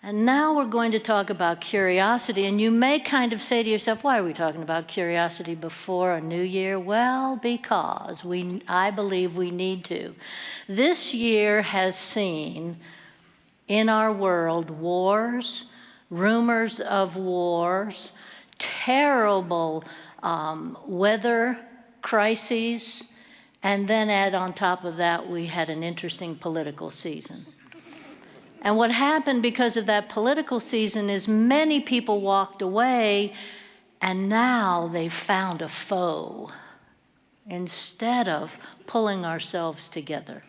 And now we're going to talk about curiosity, and you may kind of say to yourself, why are we talking about curiosity before a new year? Well, because I believe we need to. This year has seen in our world wars, rumors of wars, terrible weather crises, and then add on top of that, we had an interesting political season. And what happened because of that political season is many people walked away, and now they've found a foe instead of pulling ourselves together.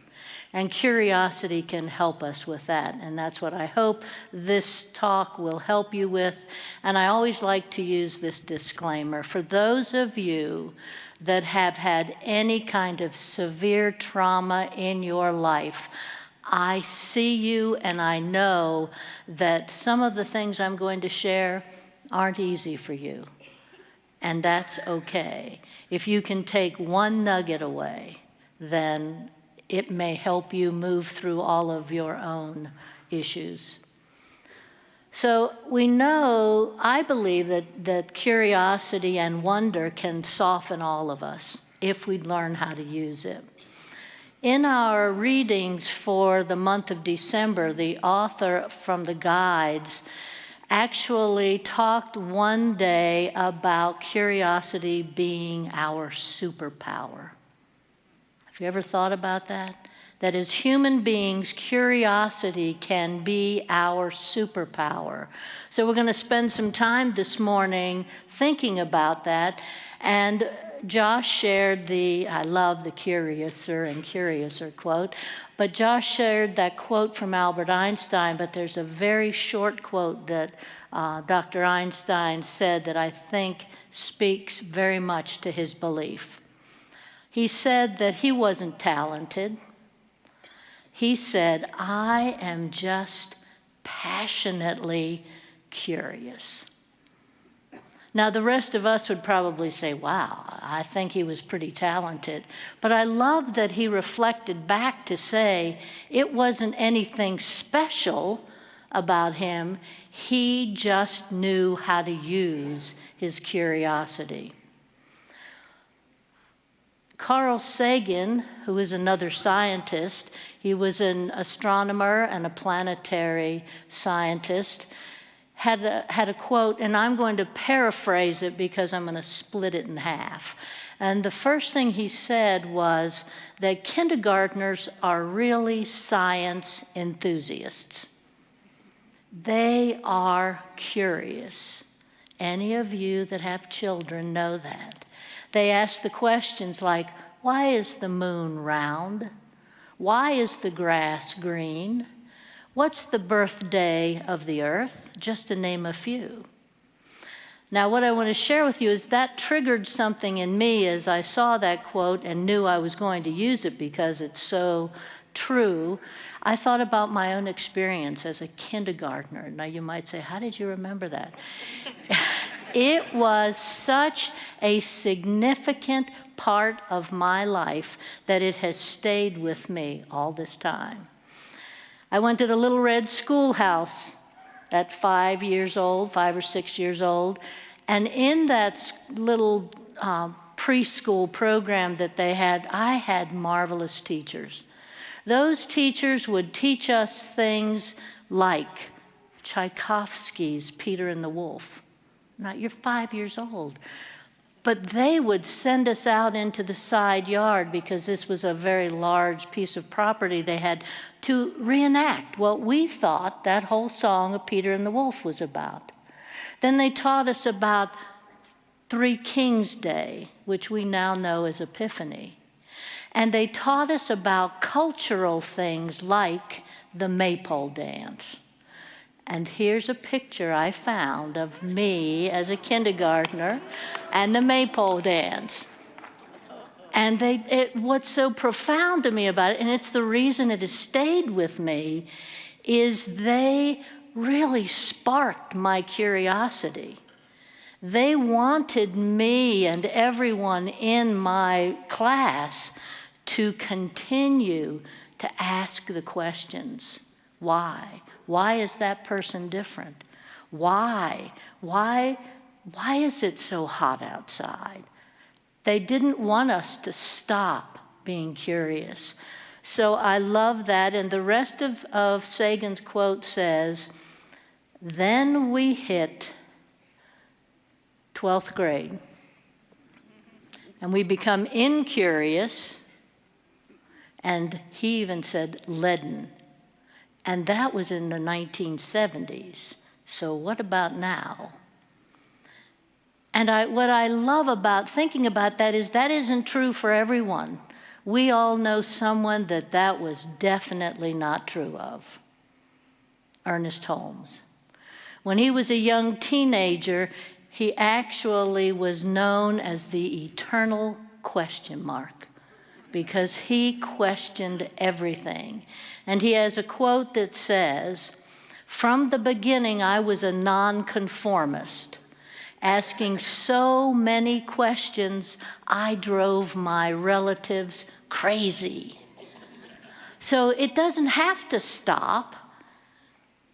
And curiosity can help us with that, and that's what I hope this talk will help you with. And I always like to use this disclaimer. For those of you that have had any kind of severe trauma in your life, I see you, and I know that some of the things I'm going to share aren't easy for you, and that's okay. If you can take one nugget away, then it may help you move through all of your own issues. So we know, I believe that curiosity and wonder can soften all of us if we learn how to use it. In our readings for the month of December, the author from the guides actually talked one day about curiosity being our superpower. Have you ever thought about that? That as human beings, curiosity can be our superpower. So we're going to spend some time this morning thinking about that. And Josh shared I love the curiouser and curiouser quote, but Josh shared that quote from Albert Einstein, but there's a very short quote that Dr. Einstein said that I think speaks very much to his belief. He said that he wasn't talented. He said, I am just passionately curious. Now, the rest of us would probably say, wow, I think he was pretty talented. But I love that he reflected back to say it wasn't anything special about him. He just knew how to use his curiosity. Carl Sagan, who is another scientist, he was an astronomer and a planetary scientist, had a quote, and I'm going to paraphrase it because I'm going to split it in half. And the first thing he said was that kindergartners are really science enthusiasts. They are curious. Any of you that have children know that. They ask the questions like, why is the moon round? Why is the grass green? What's the birthday of the earth? Just to name a few. Now, what I want to share with you is that triggered something in me as I saw that quote and knew I was going to use it because it's so true. I thought about my own experience as a kindergartner. Now, you might say, how did you remember that? It was such a significant part of my life that it has stayed with me all this time. I went to the Little Red Schoolhouse at 5 or 6 years old, and in that little preschool program that they had, I had marvelous teachers. Those teachers would teach us things like Tchaikovsky's Peter and the Wolf. Now, you're 5 years old. But they would send us out into the side yard because this was a very large piece of property they had to reenact what we thought that whole song of Peter and the Wolf was about. Then they taught us about Three Kings Day, which we now know as Epiphany. And they taught us about cultural things like the maypole dance. And here's a picture I found of me as a kindergartner and the maypole dance. And what's so profound to me about it, and it's the reason it has stayed with me, is they really sparked my curiosity. They wanted me and everyone in my class to continue to ask the questions. Why? Why is that person different? Why? Why is it so hot outside? They didn't want us to stop being curious. So I love that. And the rest of Sagan's quote says, then we hit 12th grade. And we become incurious. And he even said leaden. And that was in the 1970s. So what about now? And what I love about thinking about that isn't true for everyone. We all know someone that was definitely not true of. Ernest Holmes. When he was a young teenager, he actually was known as the eternal question mark because he questioned everything. And he has a quote that says, "From the beginning, I was a nonconformist. Asking so many questions, I drove my relatives crazy." So it doesn't have to stop.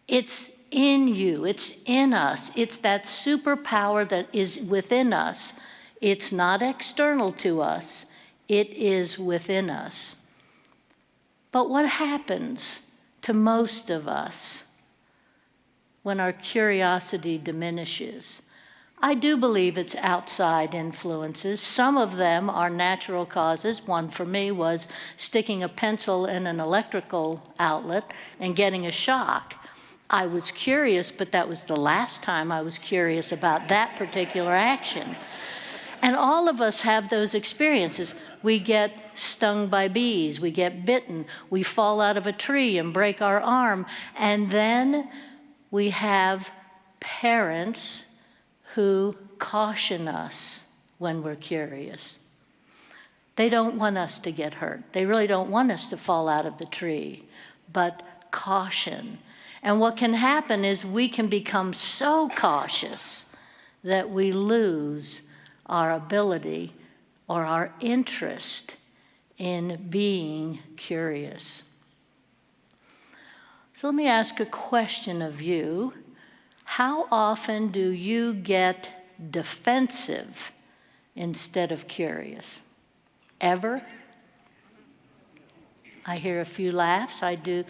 It's in you. It's in us. It's that superpower that is within us. It's not external to us. It is within us. But what happens to most of us when our curiosity diminishes? I do believe it's outside influences. Some of them are natural causes. One for me was sticking a pencil in an electrical outlet and getting a shock. I was curious, but that was the last time I was curious about that particular action. And all of us have those experiences. We get stung by bees, we get bitten, we fall out of a tree and break our arm, and then we have parents who caution us when we're curious. They don't want us to get hurt. They really don't want us to fall out of the tree, but caution. And what can happen is we can become so cautious that we lose our ability or our interest in being curious. So let me ask a question of you. How often do you get defensive instead of curious? Ever? I hear a few laughs. I do.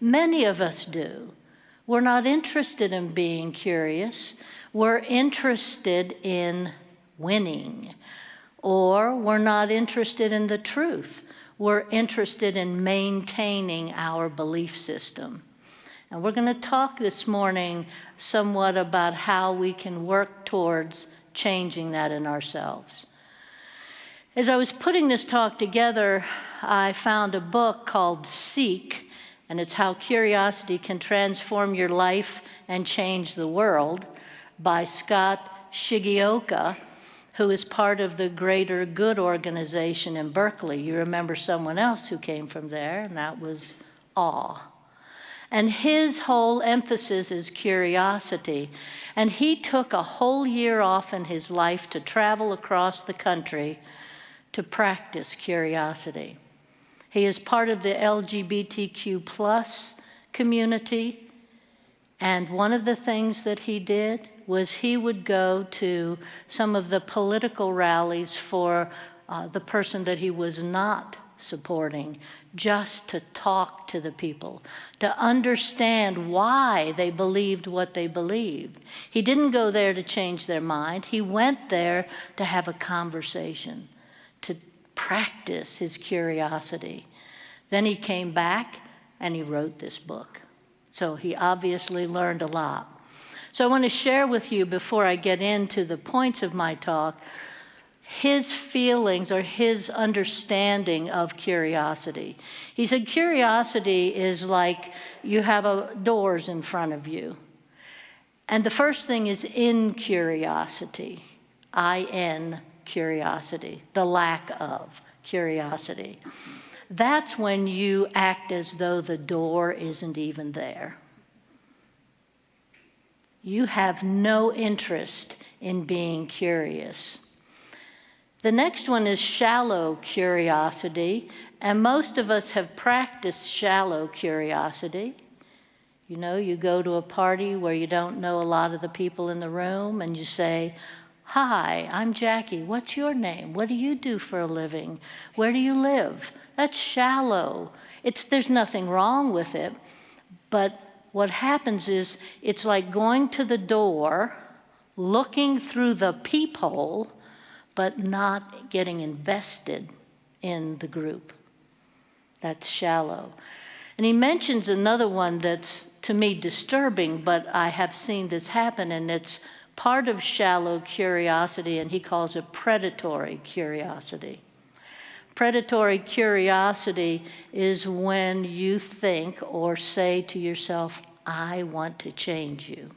Many of us do. We're not interested in being curious. We're interested in winning. Or we're not interested in the truth. We're interested in maintaining our belief system. And we're going to talk this morning somewhat about how we can work towards changing that in ourselves. As I was putting this talk together, I found a book called Seek, and it's How Curiosity Can Transform Your Life and Change the World by Scott Shigeoka, who is part of the Greater Good organization in Berkeley. You remember someone else who came from there, and that was Awe. And his whole emphasis is curiosity. And he took a whole year off in his life to travel across the country to practice curiosity. He is part of the LGBTQ plus community. And one of the things that he did was he would go to some of the political rallies for the person that he was not supporting, just to talk to the people, to understand why they believed what they believed. He didn't go there to change their mind. He went there to have a conversation, to practice his curiosity. Then he came back and he wrote this book. So he obviously learned a lot. So I want to share with you, before I get into the points of my talk, his feelings or his understanding of curiosity. He said curiosity is like you have doors in front of you. And the first thing is incuriosity, I-N, curiosity, the lack of curiosity. That's when you act as though the door isn't even there. You have no interest in being curious. The next one is shallow curiosity, and most of us have practiced shallow curiosity. You know, you go to a party where you don't know a lot of the people in the room and you say, "Hi, I'm Jackie. What's your name? What do you do for a living? Where do you live?" That's shallow. There's nothing wrong with it, but what happens is it's like going to the door, looking through the peephole, but not getting invested in the group. That's shallow. And he mentions another one that's, to me, disturbing, but I have seen this happen, and it's part of shallow curiosity, and he calls it predatory curiosity. Predatory curiosity is when you think or say to yourself, "I want to change you."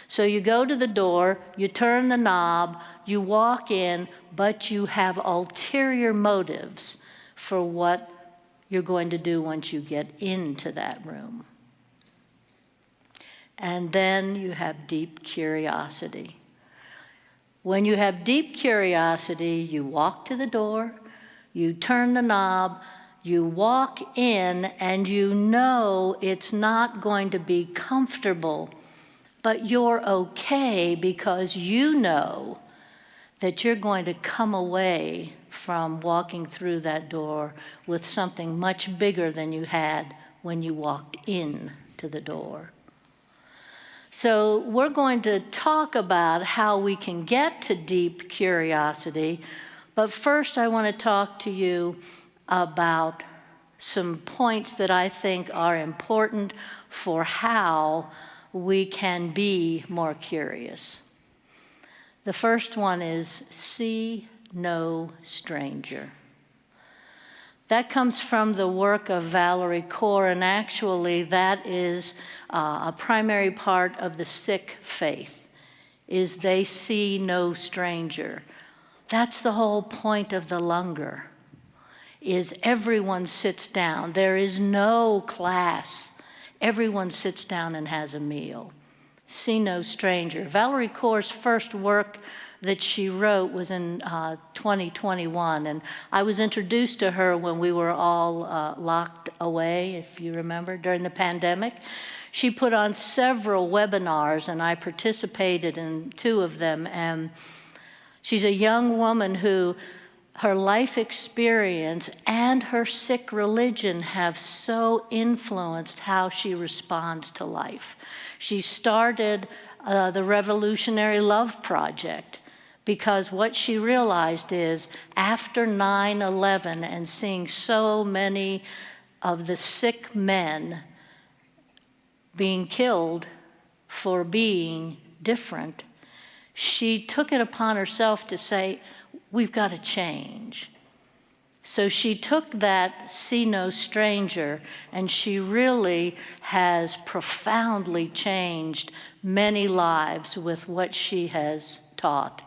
So you go to the door, you turn the knob, you walk in, but you have ulterior motives for what you're going to do once you get into that room. And then you have deep curiosity. When you have deep curiosity, you walk to the door, you turn the knob, you walk in, and you know it's not going to be comfortable, but you're okay because you know that you're going to come away from walking through that door with something much bigger than you had when you walked in to the door. So we're going to talk about how we can get to deep curiosity, but first I want to talk to you about some points that I think are important for how we can be more curious. The first one is see no stranger. That comes from the work of Valerie Kaur, and actually that is a primary part of the Sikh faith, is they see no stranger. That's the whole point of the langar, is everyone sits down. There is no class. Everyone sits down and has a meal. See no stranger. Valerie Kaur's first work that she wrote was in 2021, and I was introduced to her when we were all locked away, if you remember, during the pandemic. She put on several webinars, and I participated in 2 of them, and she's a young woman who her life experience and her Sikh religion have so influenced how she responds to life. She started the Revolutionary Love Project because what she realized is after 9/11 and seeing so many of the Sikh men being killed for being different, she took it upon herself to say, we've got to change. So she took that see no stranger, and she really has profoundly changed many lives with what she has taught.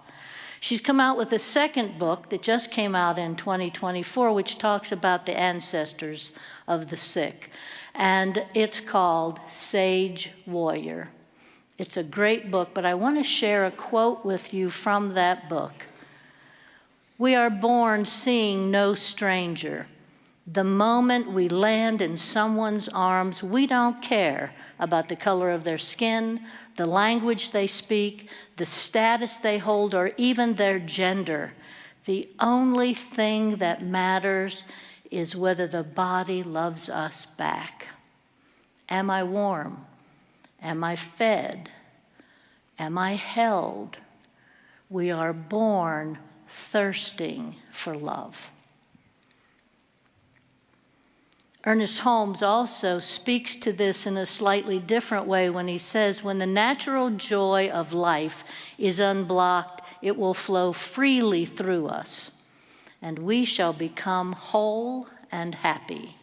She's come out with a second book that just came out in 2024, which talks about the ancestors of the Sikh, and it's called Sage Warrior. It's a great book, but I want to share a quote with you from that book. We are born seeing no stranger. The moment we land in someone's arms, we don't care about the color of their skin, the language they speak, the status they hold, or even their gender. The only thing that matters is whether the body loves us back. Am I warm? Am I fed? Am I held? We are born thirsting for love. Ernest Holmes also speaks to this in a slightly different way when he says, when the natural joy of life is unblocked, it will flow freely through us, and we shall become whole and happy.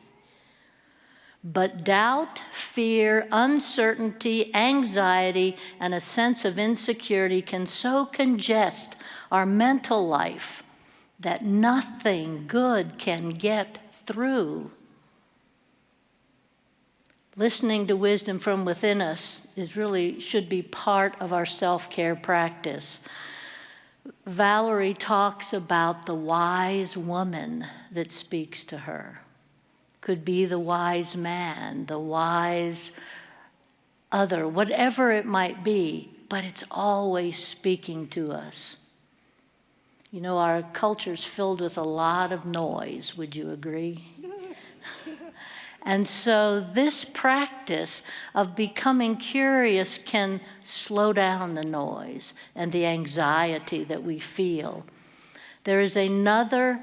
But doubt, fear, uncertainty, anxiety, and a sense of insecurity can so congest our mental life that nothing good can get through. Listening to wisdom from within us should be part of our self-care practice. Valerie talks about the wise woman that speaks to her. Could be the wise man, the wise other, whatever it might be, but it's always speaking to us. You know, our culture's filled with a lot of noise, would you agree? And so this practice of becoming curious can slow down the noise and the anxiety that we feel. There is another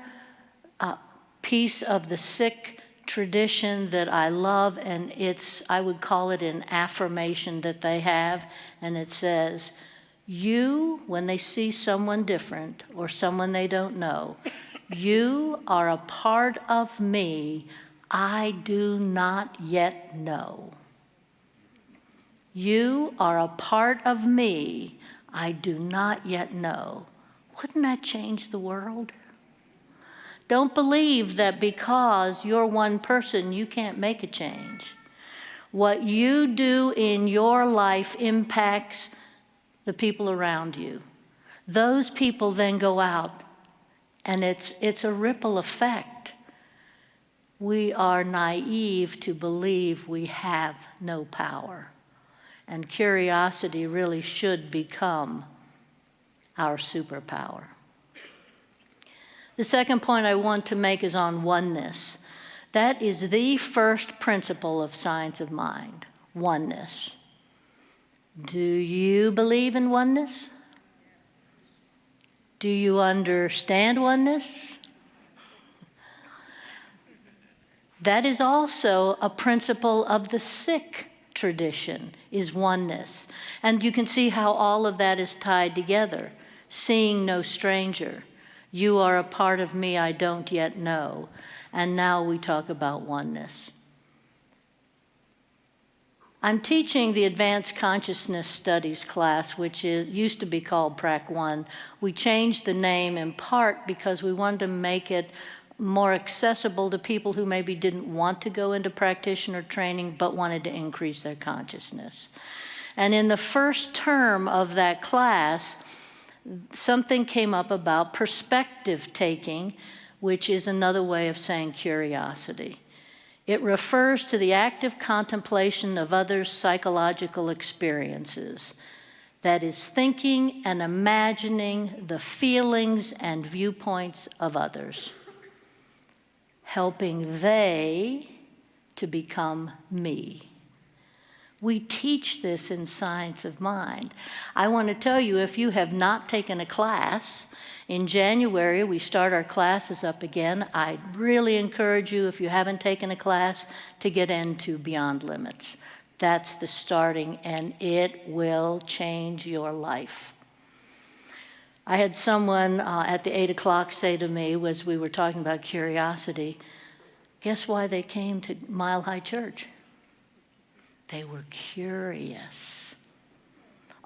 piece of the Sikh tradition that I love, and I would call it an affirmation that they have, and it says, you, when they see someone different or someone they don't know, you are a part of me I do not yet know. You are a part of me I do not yet know. Wouldn't that change the world? Don't believe that because you're one person, you can't make a change. What you do in your life impacts the people around you. Those people then go out, and it's a ripple effect. We are naive to believe we have no power. And curiosity really should become our superpower. The second point I want to make is on oneness. That is the first principle of science of mind, oneness. Do you believe in oneness? Do you understand oneness? That is also a principle of the Sikh tradition, is oneness. And you can see how all of that is tied together. Seeing no stranger. You are a part of me I don't yet know. And now we talk about oneness. I'm teaching the Advanced Consciousness Studies class, which used to be called Prac 1. We changed the name in part because we wanted to make it more accessible to people who maybe didn't want to go into practitioner training but wanted to increase their consciousness. And in the first term of that class, something came up about perspective taking, which is another way of saying curiosity. It refers to the active contemplation of others' psychological experiences. That is, thinking and imagining the feelings and viewpoints of others, helping they to become me. We teach this in Science of Mind. I want to tell you, if you have not taken a class, in January we start our classes up again. I really encourage you, if you haven't taken a class, to get into Beyond Limits. That's the starting, and it will change your life. I had someone at the 8 o'clock say to me, as we were talking about curiosity, guess why they came to Mile High Church? They were curious.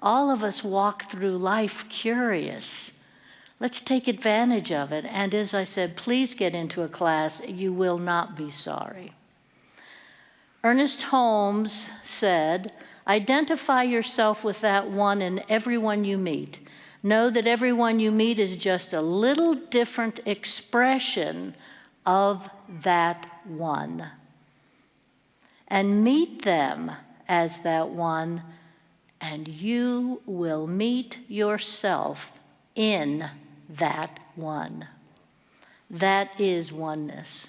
All of us walk through life curious. Let's take advantage of it. And as I said, please get into a class. You will not be sorry. Ernest Holmes said, identify yourself with that one in everyone you meet. Know that everyone you meet is just a little different expression of that one. And meet them as that one, and you will meet yourself in that one. That is oneness.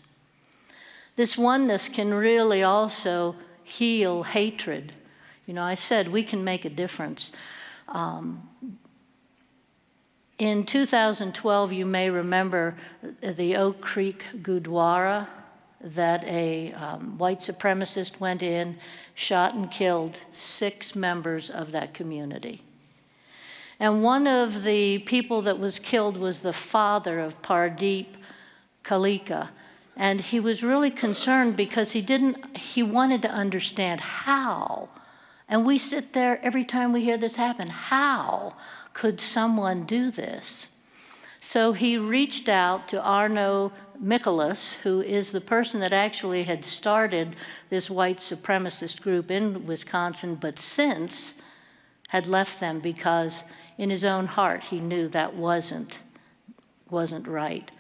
This oneness can really also heal hatred. You know, I said we can make a difference. In 2012, you may remember the Oak Creek Gurdwara, that a white supremacist went in, shot and killed 6 members of that community. And one of the people that was killed was the father of Pardeep Kalika. And he was really concerned because he wanted to understand how. And we sit there every time we hear this happen. How could someone do this? So he reached out to Arno Michaelis, who is the person that actually had started this white supremacist group in Wisconsin, but since had left them because in his own heart he knew that wasn't right.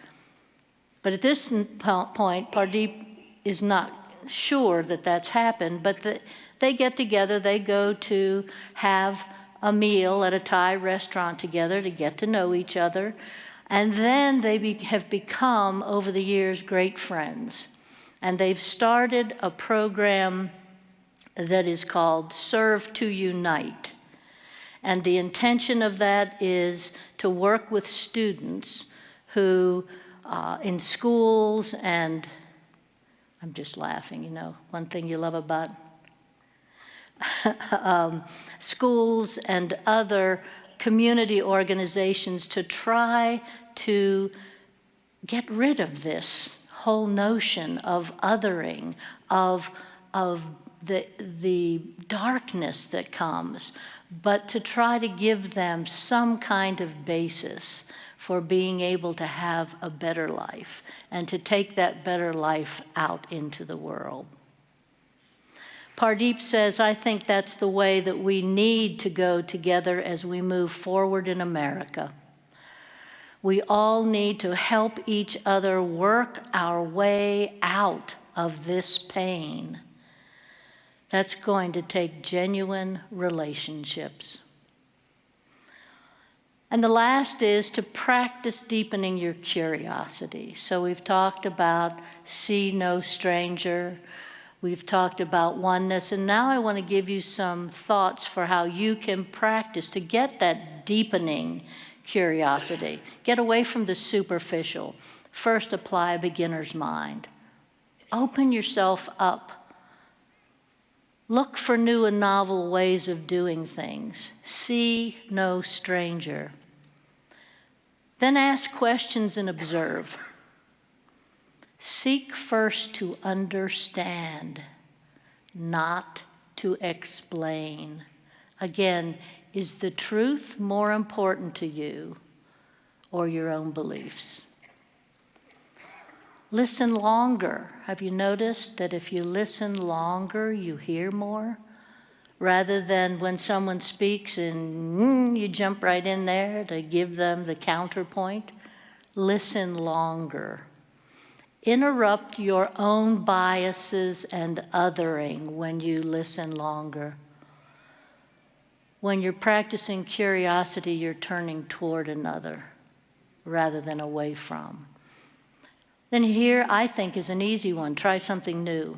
But at this point, Pardeep is not sure that that's happened, but They get together, they go to have a meal at a Thai restaurant together to get to know each other. And then they have become, over the years, great friends. And they've started a program that is called Serve to Unite. And the intention of that is to work with students who, in schools, and I'm just laughing, one thing you love about schools and other community organizations, to try to get rid of this whole notion of othering, of the darkness that comes, but to try to give them some kind of basis for being able to have a better life and to take that better life out into the world. Pardeep says, I think that's the way that we need to go together as we move forward in America. We all need to help each other work our way out of this pain. That's going to take genuine relationships. And the last is to practice deepening your curiosity. So we've talked about see no stranger. We've talked about oneness. And now I want to give you some thoughts for how you can practice to get that deepening curiosity. Get away from the superficial. First, apply a beginner's mind. Open yourself up. Look for new and novel ways of doing things. See no stranger. Then ask questions and observe. Seek first to understand, not to explain. Again, is the truth more important to you or your own beliefs? Listen longer. Have you noticed that if you listen longer, you hear more? Rather than when someone speaks and you jump right in there to give them the counterpoint. Listen longer. Interrupt your own biases and othering when you listen longer. When you're practicing curiosity, you're turning toward another rather than away from. Then here, I think, is an easy one. Try something new.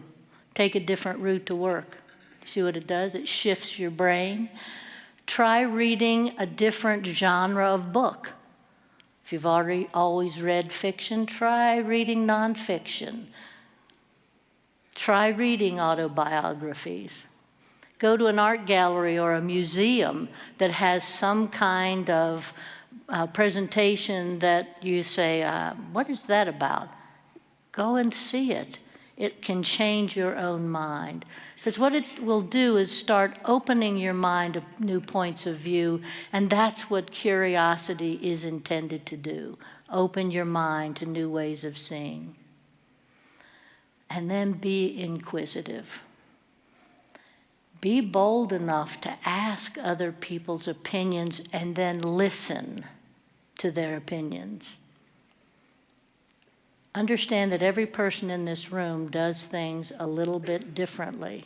Take a different route to work. See what it does? It shifts your brain. Try reading a different genre of book. If you've always read fiction, try reading nonfiction. Try reading autobiographies. Go to an art gallery or a museum that has some kind of presentation that you say, what is that about? Go and see it. It can change your own mind. Because what it will do is start opening your mind to new points of view, and that's what curiosity is intended to do. Open your mind to new ways of seeing. And then be inquisitive. Be bold enough to ask other people's opinions and then listen to their opinions. Understand that every person in this room does things a little bit differently,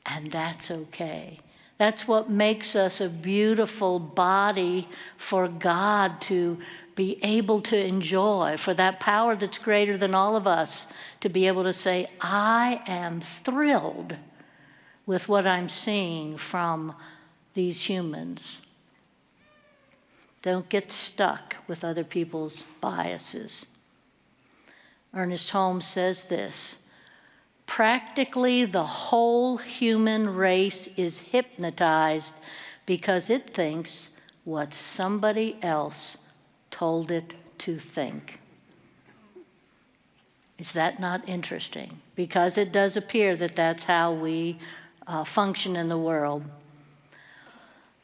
and that's okay. That's what makes us a beautiful body for God to be able to enjoy, for that power that's greater than all of us to be able to say, I am thrilled with what I'm seeing from these humans. Don't get stuck with other people's biases. Ernest Holmes says this, practically the whole human race is hypnotized because it thinks what somebody else told it to think. Is that not interesting? Because it does appear that that's how we function in the world.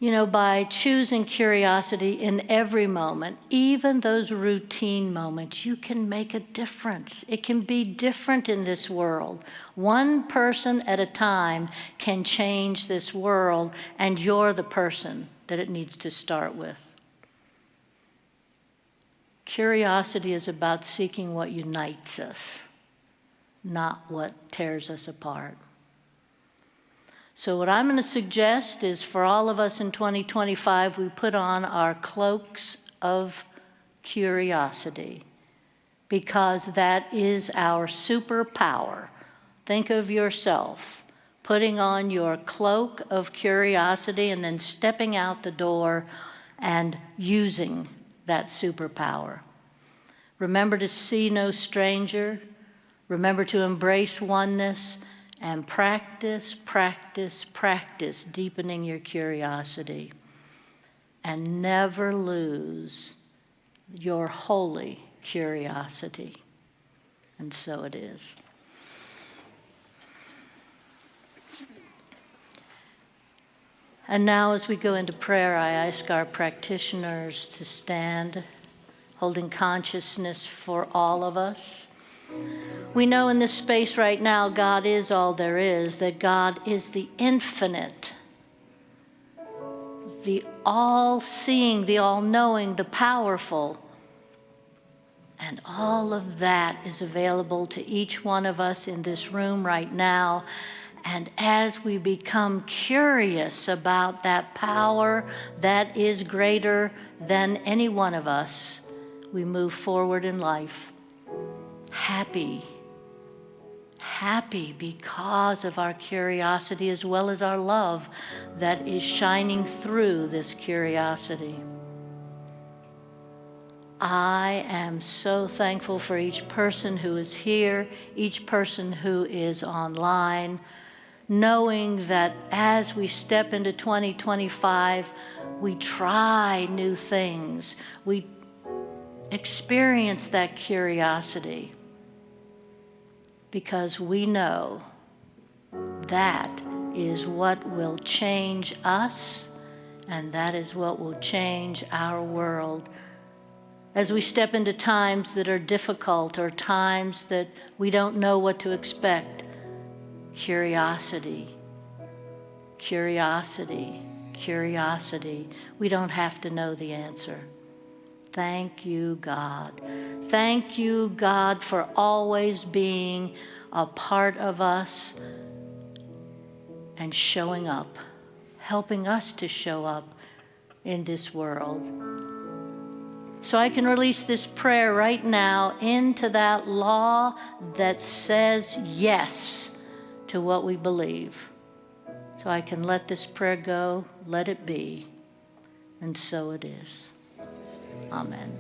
You know, by choosing curiosity in every moment, even those routine moments, you can make a difference. It can be different in this world. One person at a time can change this world, and you're the person that it needs to start with. Curiosity is about seeking what unites us, not what tears us apart. So what I'm going to suggest is for all of us in 2025, we put on our cloaks of curiosity, because that is our superpower. Think of yourself putting on your cloak of curiosity and then stepping out the door and using that superpower. Remember to see no stranger. Remember to embrace oneness, and practice, practice, practice deepening your curiosity. And never lose your holy curiosity. And so it is. And now as we go into prayer, I ask our practitioners to stand, holding consciousness for all of us. We know in this space right now, God is all there is, that God is the infinite, the all-seeing, the all-knowing, the powerful. And all of that is available to each one of us in this room right now. And as we become curious about that power that is greater than any one of us, we move forward in life. Happy because of our curiosity as well as our love that is shining through this curiosity. I am so thankful for each person who is here, each person who is online, knowing that as we step into 2025, we try new things, we experience that curiosity, because we know that is what will change us, and that is what will change our world. As we step into times that are difficult or times that we don't know what to expect, curiosity, curiosity, curiosity. We don't have to know the answer. Thank you, God. Thank you, God, for always being a part of us and showing up, helping us to show up in this world. So I can release this prayer right now into that law that says yes to what we believe. So I can let this prayer go, let it be, and so it is. Amen.